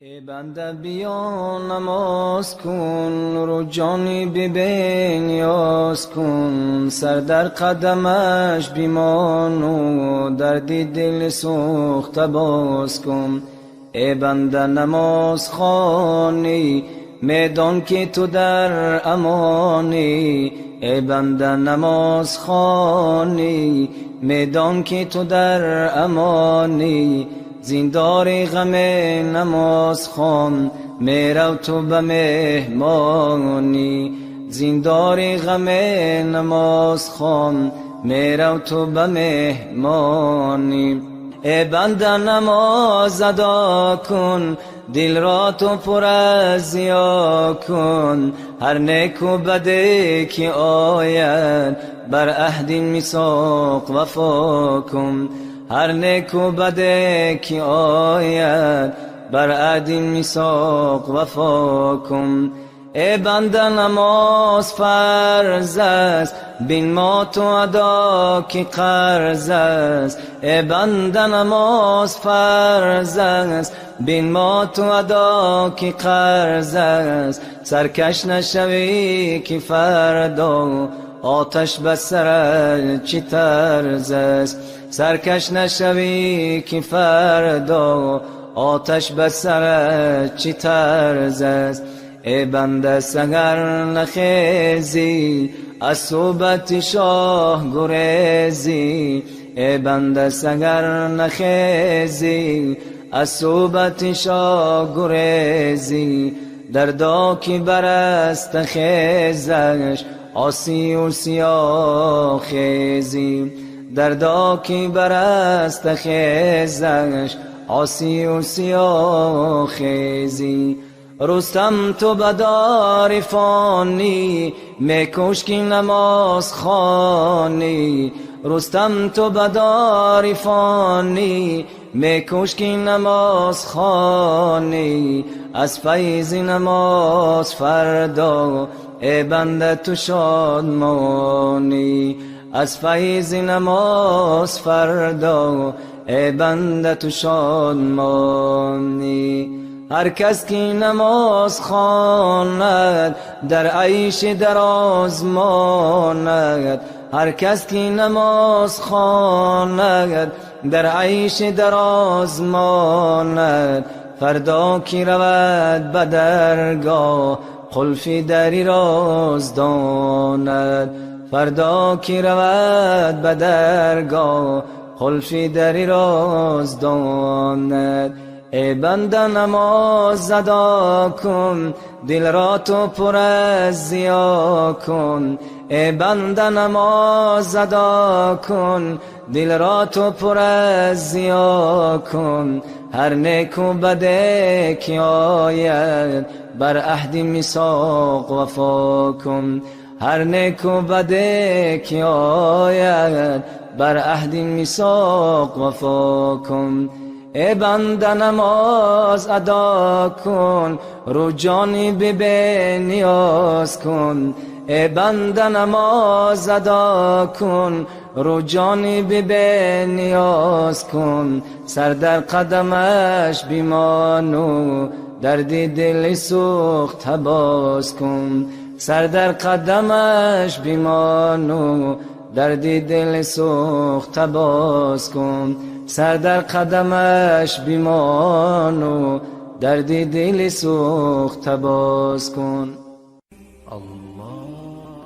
ای بنده بیا نماز کن، رو جانی ببین نیاز کن، سر در قدمش بیمان و دردی دل سوخته باز کن. ای بنده نماز خوانی، میدان که تو در امانی. ای بنده نماز خوانی، میدان که تو در امانی. زیندار غم نماز خوان، میرو تو به مهمانی. زیندار غم نماز خوان، میرو تو به مهمانی. ای بنده نماز ادا کن، دل را تو پر از ضیا کن. هر نیک و بده که آید، بر عهد میثاق وفا کن. هر نیک و بده که آید، بر عهد میثاق وفا کن. ای بنده نماز فرض است، بین ما تو ادا که قرض است. ای بنده نماز فرض است، بین ما تو ادا که قرض است. سرکش نشوی که فردا، آتش به سرت چه طرز است. سرکش نشوی که فردا، آتش به سرت چه طرز است. ای بنده سحر نخیزی، از صحبت شاه گریزی. ای بنده سحر نخیزی، از صحبت شاه گریزی. دردا که برست خیزش، عاصی و سیاه خیزی. دردا که برست خیزش، عاصی و سیاه خیزی. رستم تو بدار فانی، میکش که نماز خوانی. رستم تو بدار فانی، میکش که نماز خوانی. از فیض نماز فردا، ای بنده تو شادمانی. از فیض نماز فردا، ای بنده تو شادمانی. هر کس که نماز خواند، در عیش دراز ماند. هر کس که نماز خواند، در عیش دراز ماند. فردا که رود به درگاه، قلف دری راز داند. فردا که رود به درگاه، قلف دری راز داند. ای بنده نماز ادا کن، دل را تو پر از ضیا کن. ای بنده نماز ادا کن، دل را تو پر از ضیا کن. هر نیک و بده که آید، بر عهد میثاق وفا کن. هر نیک و بده که آید، بر عهد میثاق وفا کن. ای بنده نماز ادا کن، رو جانی ببین نیاز کن. ای بنده نماز ادا کن، رو جانی ببین نیاز کن. سر در قدمش بیمان و درد دل سوخت باز کن. سر در قدمش بیمان و درد دل سوخت باز کن. سر در قدمش بیمان و درد دل سوخت باز کن. الله